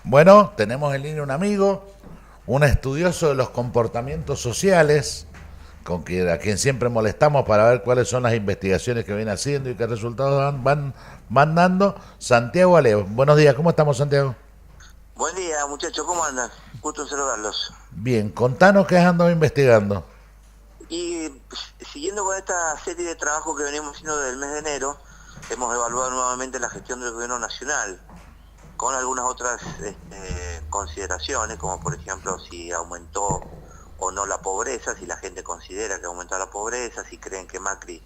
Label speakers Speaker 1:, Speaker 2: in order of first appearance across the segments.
Speaker 1: Bueno, tenemos en línea un amigo, un estudioso de los comportamientos sociales, a quien siempre molestamos para ver cuáles son las investigaciones que viene haciendo y qué resultados van dando. Santiago Alevo. Buenos días, ¿cómo estamos, Santiago?
Speaker 2: Buen día, muchachos, ¿cómo andan? Gusto en saludarlos.
Speaker 1: Bien, contanos qué has andado investigando.
Speaker 2: Y siguiendo con esta serie de trabajo que venimos haciendo desde el mes de enero, hemos evaluado nuevamente la gestión del gobierno nacional, con algunas otras consideraciones, como por ejemplo si aumentó o no la pobreza, si la gente considera que aumentó la pobreza, si creen que Macri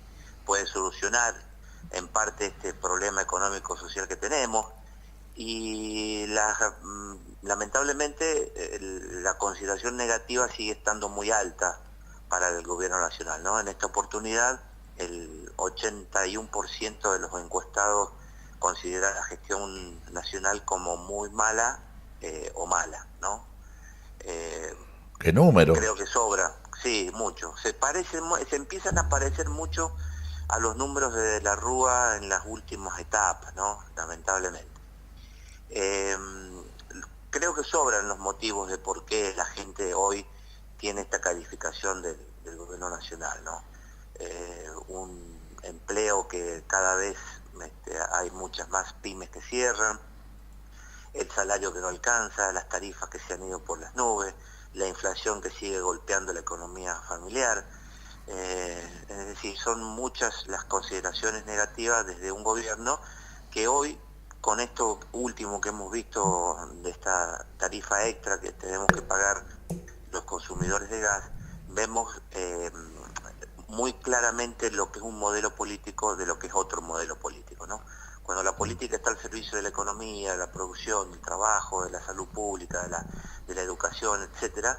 Speaker 2: puede solucionar en parte este problema económico-social que tenemos. Y lamentablemente la consideración negativa sigue estando muy alta para el gobierno nacional, ¿no? En esta oportunidad el 81% de los encuestados considera la gestión nacional como muy mala o mala, ¿no? Eh,
Speaker 1: ¿Qué número?
Speaker 2: Creo que sobra, sí, mucho. Se empiezan a parecer mucho a los números de la Rúa en las últimas etapas, ¿no? Lamentablemente. Eh, Creo que sobran los motivos de por qué la gente hoy tiene esta calificación del gobierno nacional, ¿no? Un empleo que cada vez hay muchas más pymes que cierran, el salario que no alcanza, las tarifas que se han ido por las nubes, la inflación que sigue golpeando la economía familiar. Es decir, son muchas las consideraciones negativas desde un gobierno que hoy, con esto último que hemos visto de esta tarifa extra que tenemos que pagar los consumidores de gas, vemos muy claramente lo que es un modelo político de lo que es otro modelo político, ¿no? Cuando la política está al servicio de la economía, de la producción, del trabajo, de la salud pública, de la educación, etcétera,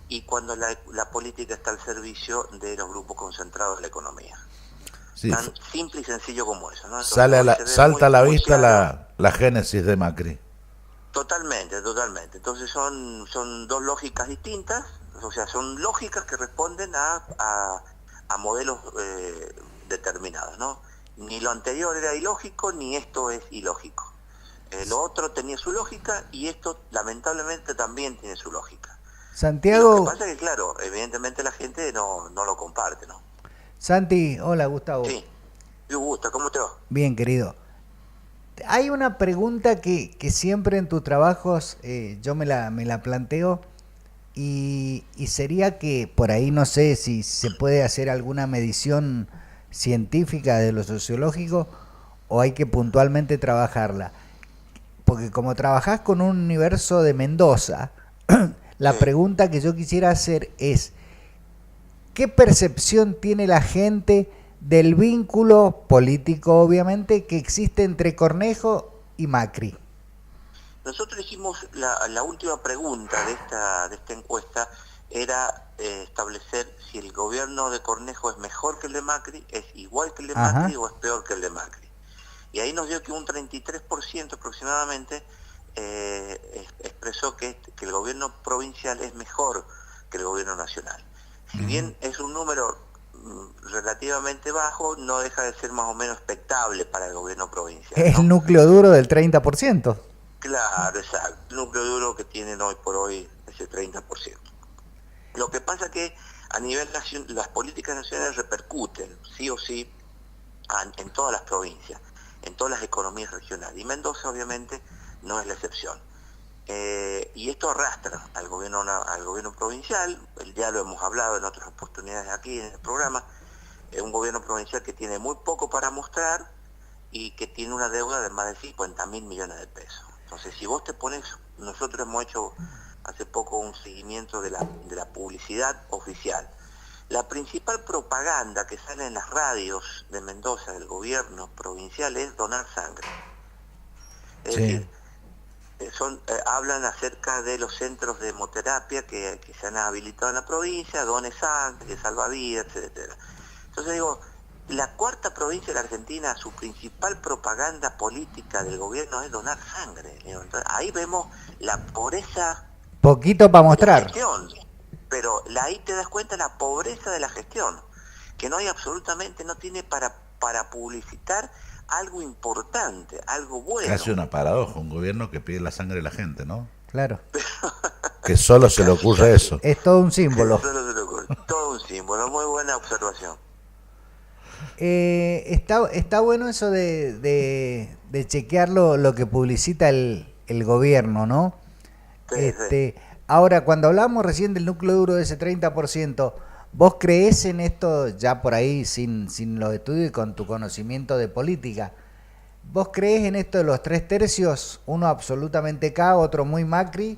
Speaker 2: y cuando la política está al servicio de los grupos concentrados de la economía.
Speaker 1: Sí,
Speaker 2: Tan simple y sencillo como eso, ¿no? Entonces hoy se ve muy,
Speaker 1: salta a la
Speaker 2: muy
Speaker 1: vista
Speaker 2: claro.
Speaker 1: la génesis de Macri.
Speaker 2: Totalmente, totalmente. Entonces son dos lógicas distintas, o sea, son lógicas que responden a modelos determinados, ¿no? Ni lo anterior era ilógico, ni esto es ilógico. Lo otro tenía su lógica y esto lamentablemente también tiene su lógica. Y lo que
Speaker 3: Santiago,
Speaker 2: pasa es que, claro, evidentemente la gente no lo comparte, ¿no?
Speaker 3: Santi, hola Gustavo.
Speaker 2: Sí, me gusta, ¿cómo te va?
Speaker 3: Bien, querido. Hay una pregunta que siempre en tus trabajos yo me la planteo y sería que por ahí no sé si se puede hacer alguna medición científica de lo sociológico o hay que puntualmente trabajarla. Porque como trabajás con un universo de Mendoza, la
Speaker 2: Sí.
Speaker 3: pregunta que yo quisiera hacer es, ¿qué percepción tiene la gente del vínculo político, obviamente, que existe entre Cornejo y Macri?
Speaker 2: Nosotros hicimos la última pregunta de esta encuesta era establecer si el gobierno de Cornejo es mejor que el de Macri, es igual que el de Macri
Speaker 3: Ajá.
Speaker 2: o es peor que el de Macri. Y ahí nos dio que un 33% aproximadamente expresó que el gobierno provincial es mejor que el gobierno nacional. Si bien es un número relativamente bajo, no deja de ser más o menos expectable para el gobierno provincial,
Speaker 3: Es el
Speaker 2: ¿no?
Speaker 3: núcleo duro del 30%.
Speaker 2: Claro, exacto. El núcleo duro que tienen hoy por hoy ese 30%. Lo que pasa que a nivel nacional, las políticas nacionales repercuten, sí o sí, en todas las provincias, en todas las economías regionales. Y Mendoza, obviamente, no es la excepción. Y esto arrastra al gobierno provincial, ya lo hemos hablado en otras oportunidades aquí en el programa, un gobierno provincial que tiene muy poco para mostrar y que tiene una deuda de más de 50.000 millones de pesos. Entonces, si vos te pones, nosotros hemos hecho hace poco un seguimiento de la publicidad oficial. La principal propaganda que sale en las radios de Mendoza del gobierno provincial es donar sangre. Es
Speaker 1: Sí.
Speaker 2: decir, hablan acerca de los centros de hemoterapia que se han habilitado en la provincia, done sangre, que salva vidas, etcétera. Entonces digo, la cuarta provincia de la Argentina, su principal propaganda política del gobierno es donar sangre. Entonces, ahí vemos la pobreza
Speaker 3: Poquito para
Speaker 2: de la
Speaker 3: mostrar.
Speaker 2: gestión, pero ahí te das cuenta de la pobreza de la gestión, que no hay absolutamente, no tiene para publicitar algo importante, algo bueno.
Speaker 1: Casi una paradoja, un gobierno que pide la sangre de la gente, ¿no?
Speaker 3: Claro.
Speaker 1: Que solo se le ocurre eso.
Speaker 3: Es todo un símbolo.
Speaker 2: Solo se le ocurre. Todo un símbolo, muy buena observación.
Speaker 3: Está bueno eso de chequear lo que publicita el gobierno, ¿no?
Speaker 2: Sí.
Speaker 3: Ahora, cuando hablamos recién del núcleo duro de ese 30%, ¿vos creés en esto ya por ahí sin los estudios y con tu conocimiento de política? ¿Vos creés en esto de los 3/3? Uno absolutamente K, otro muy Macri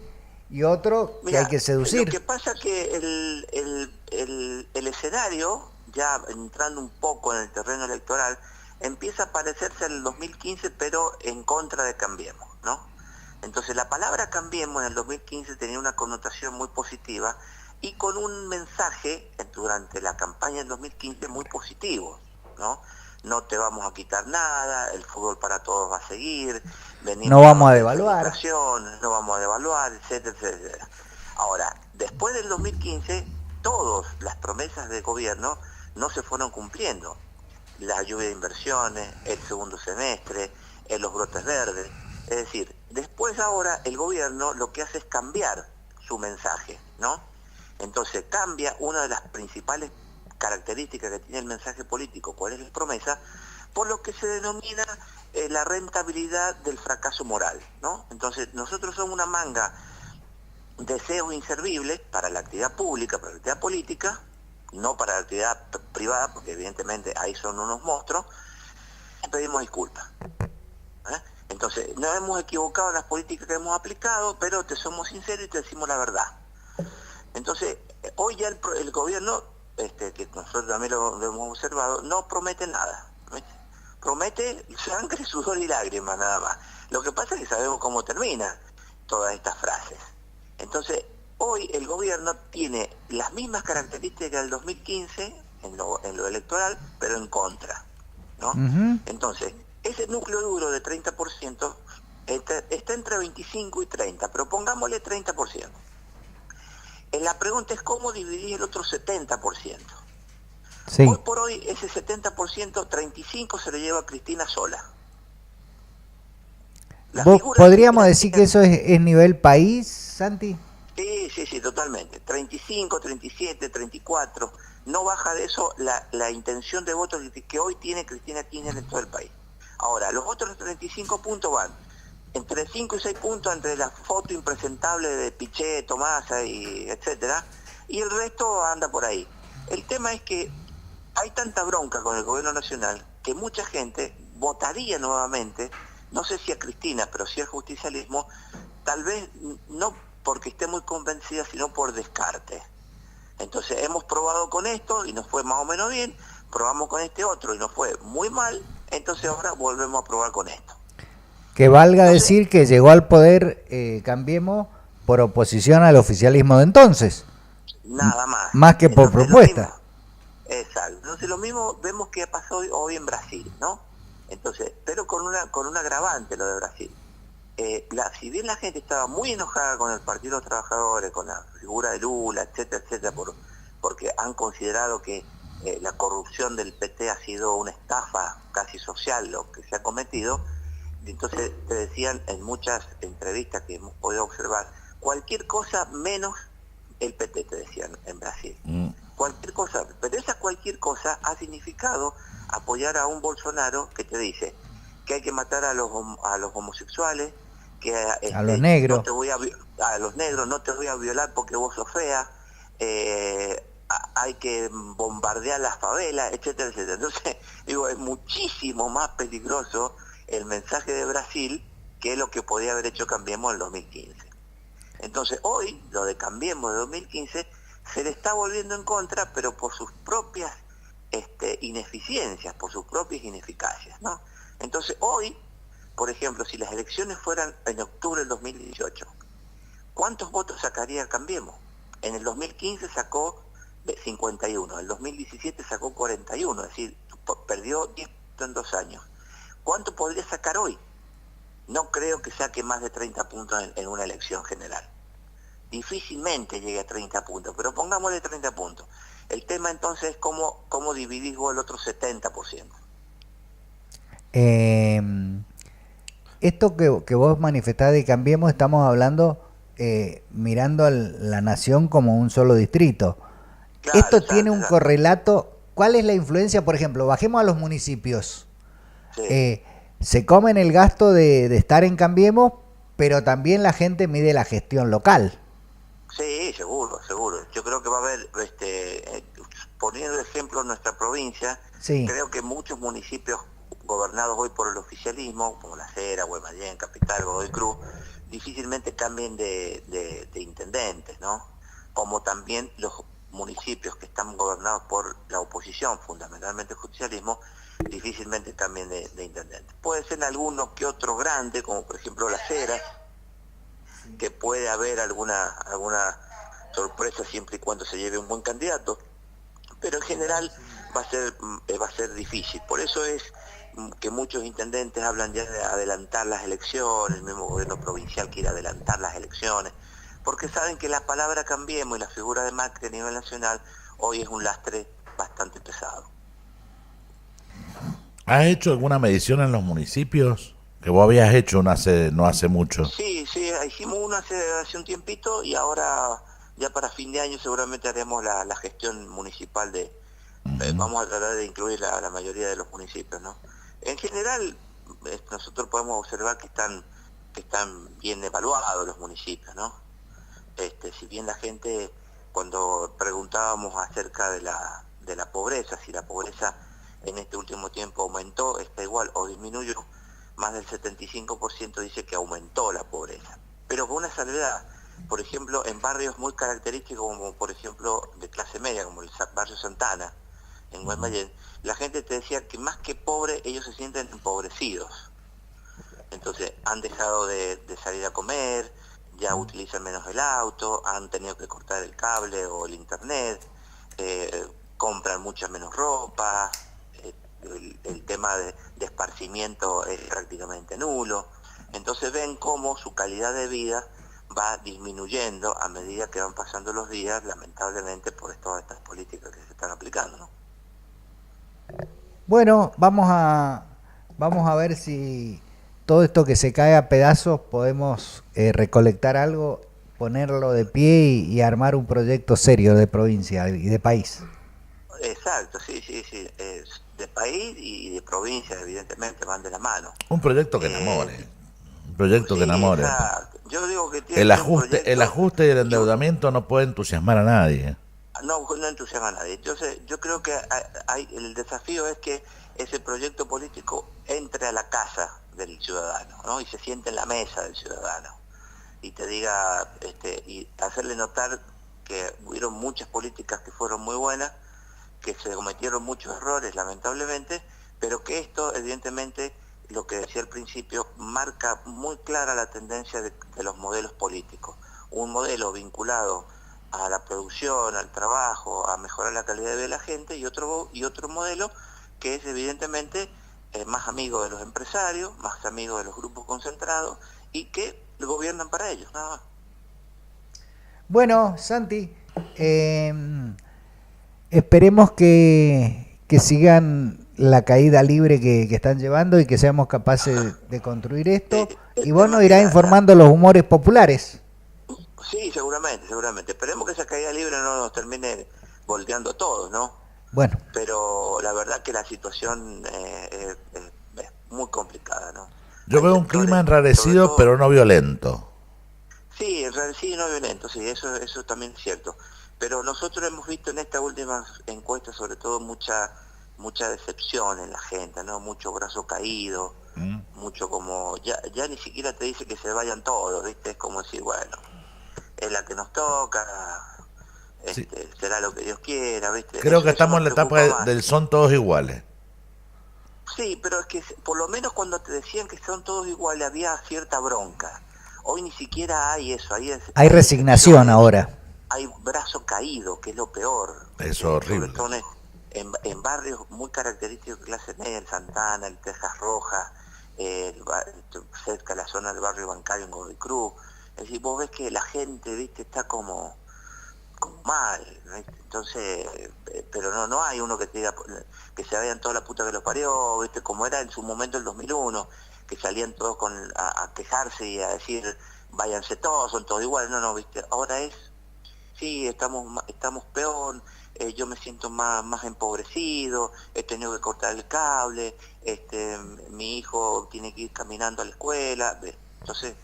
Speaker 3: y otro que hay que seducir.
Speaker 2: Lo que pasa es que el escenario, ya entrando un poco en el terreno electoral, empieza a parecerse al 2015, pero en contra de Cambiemos, ¿no? Entonces la palabra Cambiemos en el 2015 tenía una connotación muy positiva y con un mensaje durante la campaña del 2015 muy positivo, ¿no? No te vamos a quitar nada, el fútbol para todos va a seguir,
Speaker 3: no vamos a devaluar,
Speaker 2: no vamos a devaluar, etcétera, etcétera. Ahora, después del 2015, todas las promesas del gobierno no se fueron cumpliendo. La lluvia de inversiones, el segundo semestre, los brotes verdes. Es decir, después ahora el gobierno lo que hace es cambiar su mensaje, ¿no? Entonces cambia una de las principales características que tiene el mensaje político, cuál es la promesa, por lo que se denomina la rentabilidad del fracaso moral, ¿no? Entonces nosotros somos una manga de deseos inservibles para la actividad pública, para la actividad política, no para la actividad privada, porque evidentemente ahí son unos monstruos, y pedimos disculpas. Entonces, nos hemos equivocado en las políticas que hemos aplicado, pero te somos sinceros y te decimos la verdad. Entonces, hoy ya el gobierno, que nosotros también lo hemos observado, no promete nada. Promete sangre, sudor y lágrimas nada más. Lo que pasa es que sabemos cómo terminan todas estas frases. Entonces, hoy el gobierno tiene las mismas características del 2015 en lo electoral, pero en contra, ¿no?
Speaker 3: Uh-huh.
Speaker 2: Entonces, ese núcleo duro de 30% está entre 25 y 30, pero pongámosle 30%. La pregunta es cómo dividir el otro 70%.
Speaker 3: Sí.
Speaker 2: Hoy por hoy ese 70%, 35 se lo lleva Cristina sola.
Speaker 3: ¿Podríamos decir que eso es nivel país, Santi?
Speaker 2: Sí, totalmente. 35, 37, 34. No baja de eso la intención de voto que hoy tiene Cristina Kirchner en todo el país. Ahora, los otros 35 puntos van entre 5 y 6 puntos entre la foto impresentable de Pichet, Tomasa y etcétera, y el resto anda por ahí. El tema es que hay tanta bronca con el gobierno nacional que mucha gente votaría nuevamente, no sé si a Cristina, pero sí al justicialismo, tal vez no porque esté muy convencida, sino por descarte. Entonces hemos probado con esto y nos fue más o menos bien, probamos con este otro y nos fue muy mal, entonces ahora volvemos a probar con esto.
Speaker 3: Que valga decir que llegó al poder Cambiemos por oposición al oficialismo de entonces.
Speaker 2: Nada más.
Speaker 3: Más que por propuesta.
Speaker 2: Exacto. Entonces lo mismo vemos que pasó hoy en Brasil, ¿no? Entonces, pero con un agravante lo de Brasil. Si bien la gente estaba muy enojada con el Partido de los Trabajadores, con la figura de Lula, etcétera, etcétera, porque han considerado que la corrupción del PT ha sido una estafa casi social lo que se ha cometido, entonces te decían en muchas entrevistas que hemos podido observar, cualquier cosa menos el PT, te decían en Brasil. Cualquier cosa, pero esa cualquier cosa ha significado apoyar a un Bolsonaro que te dice que hay que matar a los homosexuales, que
Speaker 3: a los negros,
Speaker 2: a los negros no te voy a violar porque vos sos fea, hay que bombardear las favelas, etcétera, etcétera. Entonces, digo, es muchísimo más peligroso el mensaje de Brasil que lo que podía haber hecho Cambiemos en el 2015. Entonces, hoy, lo de Cambiemos de 2015 se le está volviendo en contra, pero por sus propias ineficiencias, por sus propias ineficacias, ¿no? Entonces, hoy, por ejemplo, si las elecciones fueran en octubre del 2018, ¿cuántos votos sacaría Cambiemos? En el 2015 sacó 51, en el 2017 sacó 41, es decir, perdió 10 en 2 años. ¿Cuánto podría sacar hoy? No creo que saque más de 30 puntos en una elección general. Difícilmente llegue a 30 puntos, pero pongámosle 30 puntos. El tema entonces es cómo dividir el otro 70%.
Speaker 3: Eh, Esto que vos manifestás de Cambiemos, estamos hablando mirando a la nación como un solo distrito.
Speaker 2: Claro,
Speaker 3: Esto tiene
Speaker 2: exacto,
Speaker 3: un
Speaker 2: exacto.
Speaker 3: correlato. ¿Cuál es la influencia? Por ejemplo, bajemos a los municipios.
Speaker 2: Sí.
Speaker 3: Eh, Se comen el gasto de estar en Cambiemos, pero también la gente mide la gestión local.
Speaker 2: Sí, seguro, seguro. Yo creo que va a haber, poniendo ejemplo en nuestra provincia,
Speaker 3: Sí,
Speaker 2: creo que muchos municipios gobernados hoy por el oficialismo, como La Cera, Guaymallén, Capital, Godoy Cruz, difícilmente cambien de intendentes, ¿no? Como también los municipios que están gobernados por la oposición, fundamentalmente el justicialismo, difícilmente cambien de intendente. Puede ser alguno que otro grande, como por ejemplo Las Heras, que puede haber alguna sorpresa siempre y cuando se lleve un buen candidato, pero en general va a ser difícil. Por eso es que muchos intendentes hablan ya de adelantar las elecciones, el mismo gobierno provincial quiere adelantar las elecciones, porque saben que la palabra Cambiemos y la figura de Macri a nivel nacional hoy es un lastre bastante pesado.
Speaker 1: ¿Has hecho alguna medición en los municipios? Que vos habías hecho no hace mucho.
Speaker 2: Sí, sí, hicimos uno hace un tiempito y ahora ya para fin de año seguramente haremos la gestión municipal vamos a tratar de incluir la mayoría de los municipios, ¿no? En general, nosotros podemos observar que están bien evaluados los municipios, ¿no? Si bien la gente, cuando preguntábamos acerca de la pobreza, si la pobreza en este último tiempo aumentó, está igual o disminuyó, más del 75% dice que aumentó la pobreza. Pero con una salvedad, por ejemplo, en barrios muy característicos como por ejemplo de clase media, como el barrio Santana, en Guaymallén, la gente te decía que más que pobre, ellos se sienten empobrecidos. Entonces han dejado de salir a comer, ya utilizan menos el auto, han tenido que cortar el cable o el internet, compran mucha menos ropa, el tema de esparcimiento es prácticamente nulo. Entonces ven cómo su calidad de vida va disminuyendo a medida que van pasando los días, lamentablemente por todas estas políticas que se están aplicando, ¿no?
Speaker 3: bueno, vamos a ver si todo esto que se cae a pedazos podemos recolectar algo, ponerlo de pie y armar un proyecto serio de provincia y de país.
Speaker 2: Exacto, sí, sí, sí. De país y de provincia, evidentemente, van de la mano.
Speaker 1: Un proyecto que
Speaker 2: Eh,
Speaker 1: enamore. Un proyecto que
Speaker 2: sí,
Speaker 1: enamore.
Speaker 2: exacto. Yo digo que tiene que ser un
Speaker 1: El
Speaker 2: proyecto
Speaker 1: ajuste y el
Speaker 2: y un,
Speaker 1: endeudamiento no puede entusiasmar a nadie.
Speaker 2: no entusiasma a nadie. Entonces, yo creo que el desafío es que ese proyecto político entre a la casa del ciudadano, ¿no? Y se siente en la mesa del ciudadano. Y te diga, y hacerle notar que hubieron muchas políticas que fueron muy buenas, que se cometieron muchos errores, lamentablemente, pero que esto, evidentemente, lo que decía al principio, marca muy clara la tendencia de los modelos políticos. Un modelo vinculado a la producción, al trabajo, a mejorar la calidad de vida de la gente, y otro modelo que es evidentemente más amigo de los empresarios, más amigo de los grupos concentrados, y que gobiernan para ellos, nada más.
Speaker 3: Bueno, Santi, esperemos que sigan la caída libre que están llevando y que seamos capaces de construir esto.
Speaker 2: El
Speaker 3: Y vos
Speaker 2: tema
Speaker 3: nos
Speaker 2: es que
Speaker 3: irás informando los humores populares.
Speaker 2: sí, seguramente, seguramente. Esperemos que esa caída libre no nos termine volteando a todos, ¿no?
Speaker 3: Bueno,
Speaker 2: Pero la verdad que la situación es muy complicada, ¿no?
Speaker 1: Yo
Speaker 2: Hay
Speaker 1: veo un
Speaker 2: sectores,
Speaker 1: clima
Speaker 2: sobre
Speaker 1: enrarecido,
Speaker 2: todo,
Speaker 1: pero no violento.
Speaker 2: sí, sí, no violento, sí, eso también es cierto. Pero nosotros hemos visto en estas últimas encuestas, sobre todo, mucha decepción en la gente, ¿no? Mucho brazo caído,
Speaker 1: ¿Mm?
Speaker 2: mucho como, ya ni siquiera te dice que se vayan todos, ¿viste? Es como decir, bueno, es la que nos toca,
Speaker 1: Sí.
Speaker 2: será lo que Dios quiera, ¿viste?
Speaker 1: Creo que
Speaker 2: Eso
Speaker 1: estamos
Speaker 2: nos
Speaker 1: en la etapa
Speaker 2: preocupa más.
Speaker 1: del son todos iguales.
Speaker 2: Sí, pero es que por lo menos cuando te decían que son todos iguales había cierta bronca. Hoy ni siquiera hay eso,
Speaker 3: hay
Speaker 2: hay
Speaker 3: resignación
Speaker 2: decepciones,
Speaker 3: ahora.
Speaker 2: hay brazo caído, que es lo peor.
Speaker 1: Es
Speaker 2: Sobre
Speaker 1: horrible.
Speaker 2: todo en barrios muy característicos de clase media, en Santana, en Tejas Rojas, cerca de la zona del barrio bancario en Godoy Cruz. Es decir, vos ves que la gente, viste, está como mal, ¿viste? Entonces, pero no hay uno que te diga que se vayan toda la puta que los parió, ¿viste? Como era en su momento el 2001, que salían todos a quejarse y a decir, váyanse todos, son todos iguales. No, ¿viste? Ahora sí, estamos peor, yo me siento más empobrecido, he tenido que cortar el cable, mi hijo tiene que ir caminando a la escuela, entonces,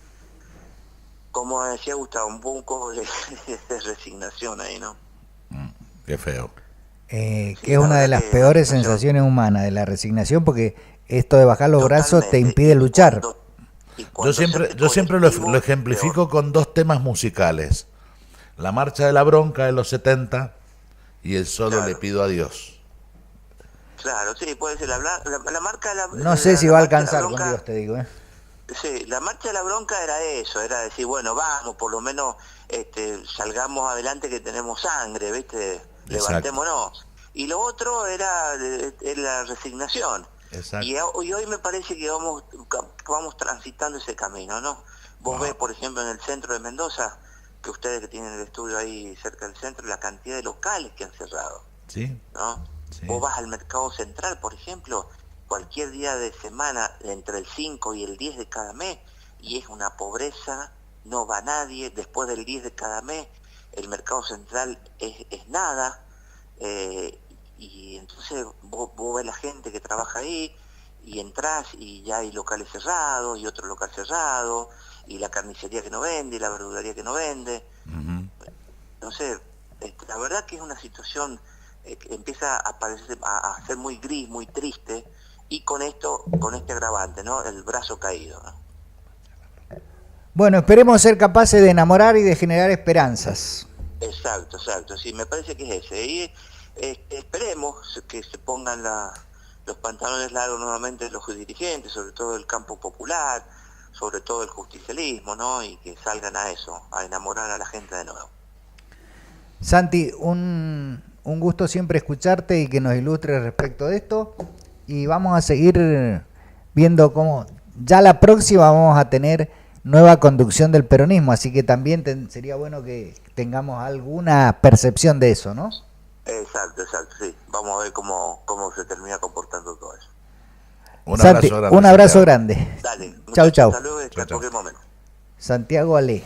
Speaker 2: como decía Gustavo, un poco de resignación ahí, ¿no?
Speaker 1: Qué feo.
Speaker 3: Que es una de las peores sensaciones humanas, de la resignación, porque esto de bajar los brazos te impide luchar.
Speaker 1: Yo siempre lo ejemplifico con dos temas musicales: la marcha de la bronca de los 70 y el solo le pido a Dios.
Speaker 2: Claro, sí, puede ser la marca de la...
Speaker 3: No sé si va a alcanzar con Dios, te digo,
Speaker 2: Sí, la marcha de la bronca era eso, era decir, bueno, vamos, por lo menos salgamos adelante que tenemos sangre, ¿viste? Levantémonos. Y lo otro era la resignación.
Speaker 1: Exacto.
Speaker 2: Y hoy me parece que vamos transitando ese camino, ¿no? Vos ves, por ejemplo, en el centro de Mendoza, que ustedes que tienen el estudio ahí cerca del centro, la cantidad de locales que han cerrado.
Speaker 1: Sí.
Speaker 2: ¿No? Sí. Vos vas al mercado central, por ejemplo, cualquier día de semana, entre el 5 y el 10 de cada mes, y es una pobreza, no va nadie. Después del 10 de cada mes, el mercado central es nada, y entonces vos ves la gente que trabaja ahí, y entrás y ya hay locales cerrados, y otro local cerrado, y la carnicería que no vende, y la verdulería que no vende. Uh-huh. Entonces, la verdad que es una situación que empieza a ser muy gris, muy triste, y con este agravante, ¿no? El brazo caído, ¿no?
Speaker 3: Bueno, esperemos ser capaces de enamorar y de generar esperanzas.
Speaker 2: Exacto, sí, me parece que es ese. Y esperemos que se pongan los pantalones largos nuevamente los dirigentes, sobre todo el campo popular, sobre todo el justicialismo, ¿no? Y que salgan a eso, a enamorar a la gente de nuevo.
Speaker 3: Santi, un gusto siempre escucharte y que nos ilustres respecto de esto. Y vamos a seguir viendo cómo ya la próxima vamos a tener nueva conducción del peronismo, así que también sería bueno que tengamos alguna percepción de eso, ¿no?
Speaker 2: Exacto, sí. Vamos a ver cómo se termina comportando todo eso.
Speaker 3: Santi, un abrazo grande.
Speaker 2: Dale.
Speaker 3: Chau.
Speaker 2: Hasta luego, hasta cualquier momento.
Speaker 3: Santiago Ale,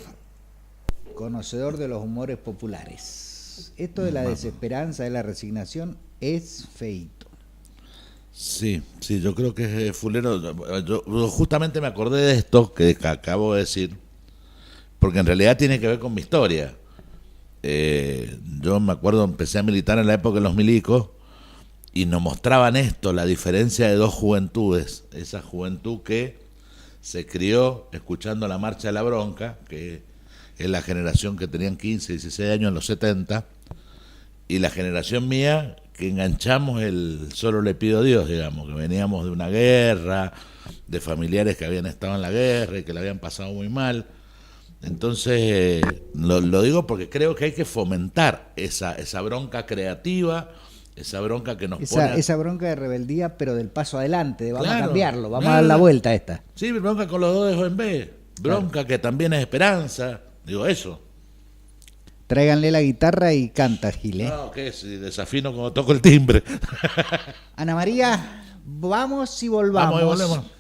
Speaker 3: conocedor de los humores populares. Esto de la desesperanza, de la resignación, es feito.
Speaker 1: Sí, yo creo que es fulero. Yo justamente me acordé de esto que acabo de decir, porque en realidad tiene que ver con mi historia. Yo me acuerdo, empecé a militar en la época de los milicos y nos mostraban esto, la diferencia de dos juventudes. Esa juventud que se crió escuchando la marcha de la bronca, que es la generación que tenían 15, 16 años en los 70, y la generación mía que enganchamos el solo le pido a Dios, digamos, que veníamos de una guerra, de familiares que habían estado en la guerra y que la habían pasado muy mal. Entonces, lo digo porque creo que hay que fomentar esa bronca creativa, esa bronca que nos pone...
Speaker 3: Esa bronca de rebeldía, pero del paso adelante, vamos a cambiarlo, vamos a dar la vuelta a esta.
Speaker 1: Sí, bronca con los dos dedos en B, bronca que también es esperanza, digo eso.
Speaker 3: Tráiganle la guitarra y canta, Gil.
Speaker 1: No, ¿qué es? Desafino cuando toco el timbre.
Speaker 3: Ana María, vamos y volvamos.
Speaker 1: Vamos y volvemos.